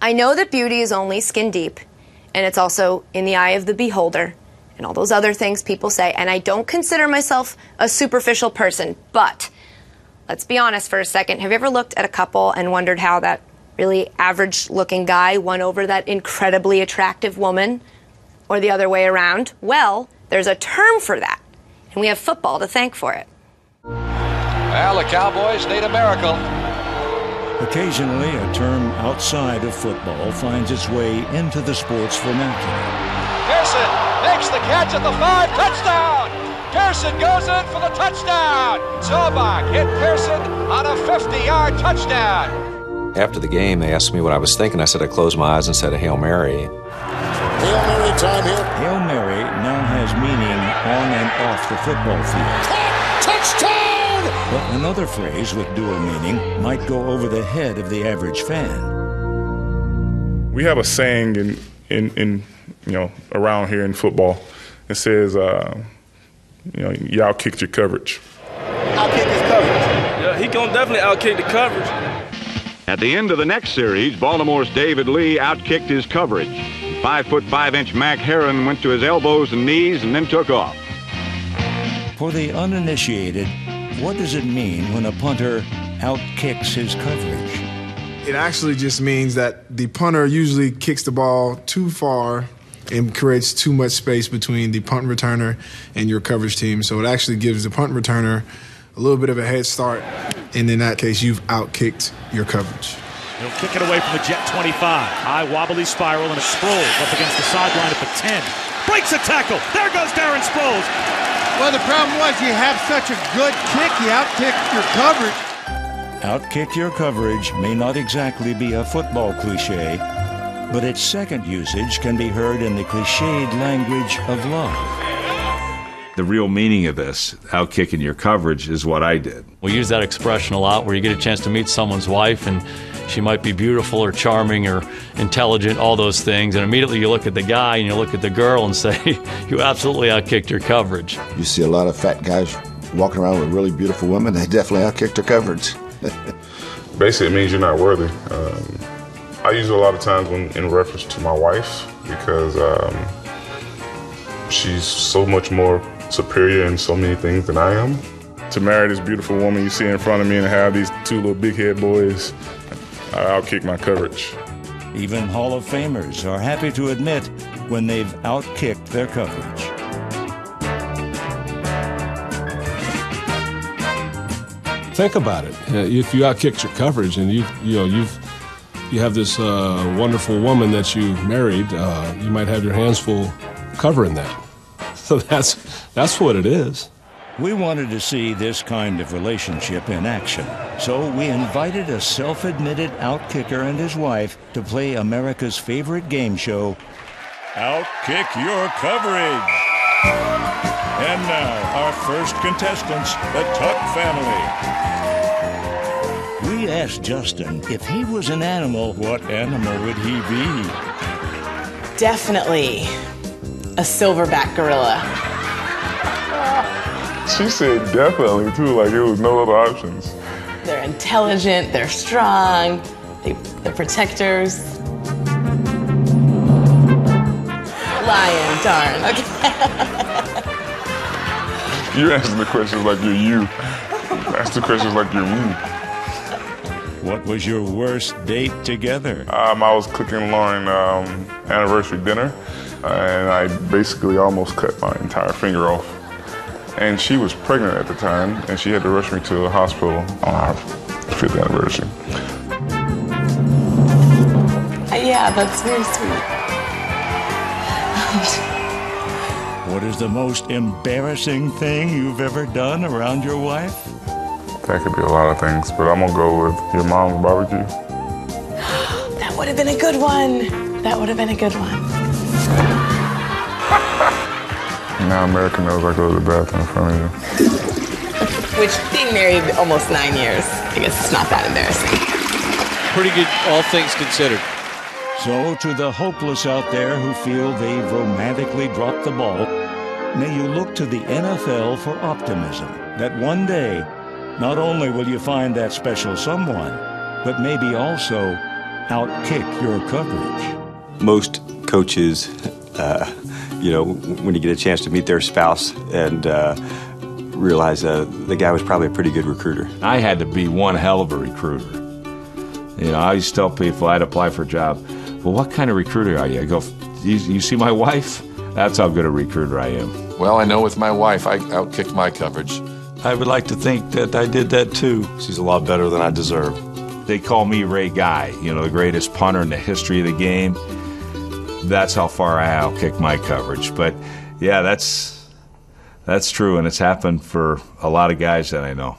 I know that beauty is only skin deep, and it's also in the eye of the beholder, and all those other things people say, and I don't consider myself a superficial person, but let's be honest for a second. Have you ever looked at a couple and wondered how that really average-looking guy won over that incredibly attractive woman, or the other way around? Well, there's a term for that, and we have football to thank for it. Well, the Cowboys need a miracle. Occasionally, a term outside of football finds its way into the sports vernacular. Pearson makes the catch at the 5, touchdown! Pearson goes in for the touchdown! Zobach hit Pearson on a 50-yard touchdown. After the game, they asked me what I was thinking. I said I closed my eyes and said a Hail Mary. Hail Mary time here. Hail Mary now has meaning on and off the football field. Touchdown! But another phrase with dual meaning might go over the head of the average fan. We have a saying in around here in football. It says, you outkicked your coverage. Outkick his coverage. Yeah, he gonna definitely outkick the coverage. At the end of the next series, Baltimore's David Lee outkicked his coverage. 5'5" Mac Heron went to his elbows and knees and then took off. For the uninitiated, what does it mean when a punter outkicks his coverage? It actually just means that the punter usually kicks the ball too far and creates too much space between the punt returner and your coverage team. So it actually gives the punt returner a little bit of a head start. And in that case, you've outkicked your coverage. He'll kick it away from the Jet 25. High wobbly spiral and a Sproles up against the sideline at the 10. Breaks a tackle. There goes Darren Sproles. Well, the problem was you have such a good kick, you outkicked your coverage. Outkick your coverage may not exactly be a football cliche, but its second usage can be heard in the cliched language of love. The real meaning of this, outkicking your coverage, is what I did. We use that expression a lot where you get a chance to meet someone's wife and she might be beautiful or charming or intelligent, all those things, and immediately you look at the guy and you look at the girl and say, you absolutely outkicked your coverage. You see a lot of fat guys walking around with really beautiful women. They definitely outkicked their coverage. Basically, it means you're not worthy. I use it a lot of times in reference to my wife because she's so much more superior in so many things than I am. To marry this beautiful woman you see in front of me and have these two little big head boys, I outkick my coverage. Even Hall of Famers are happy to admit when they've outkicked their coverage. Think about it. If you outkicked your coverage and you have this wonderful woman that you married, you might have your hands full covering that. So that's what it is. We wanted to see this kind of relationship in action, so we invited a self-admitted outkicker and his wife to play America's favorite game show, Outkick Your Coverage. And now, our first contestants, the Tuck family. We asked Justin if he was an animal, what animal would he be? Definitely a silverback gorilla. She said definitely, too, like it was no other options. They're intelligent, they're strong, they're protectors. Lion, darn, okay. You're asking the questions like you're you. Ask the questions like you're me. What was your worst date together? I was cooking Lauren anniversary dinner, and I basically almost cut my entire finger off. And she was pregnant at the time, and she had to rush me to the hospital on our 5th anniversary. Yeah, that's very sweet. What is the most embarrassing thing you've ever done around your wife? That could be a lot of things, but I'm going to go with your mom's barbecue. That would have been a good one. That would have been a good one. Now America knows I go to the bathroom in front of you. Which, being married almost 9 years, I guess it's not that embarrassing. Pretty good, all things considered. So, to the hopeless out there who feel they've romantically dropped the ball, may you look to the NFL for optimism that one day, not only will you find that special someone, but maybe also Outkick your coverage. Most coaches, when you get a chance to meet their spouse and realize the guy was probably a pretty good recruiter. I had to be one hell of a recruiter. I used to tell people I'd apply for a job. Well, what kind of recruiter are you? I go, you see my wife? That's how good a recruiter I am. Well, I know with my wife, I outkicked my coverage. I would like to think that I did that too. She's a lot better than I deserve. They call me Ray Guy, the greatest punter in the history of the game. That's how far I outkick my coverage. But yeah, that's true, and it's happened for a lot of guys that I know.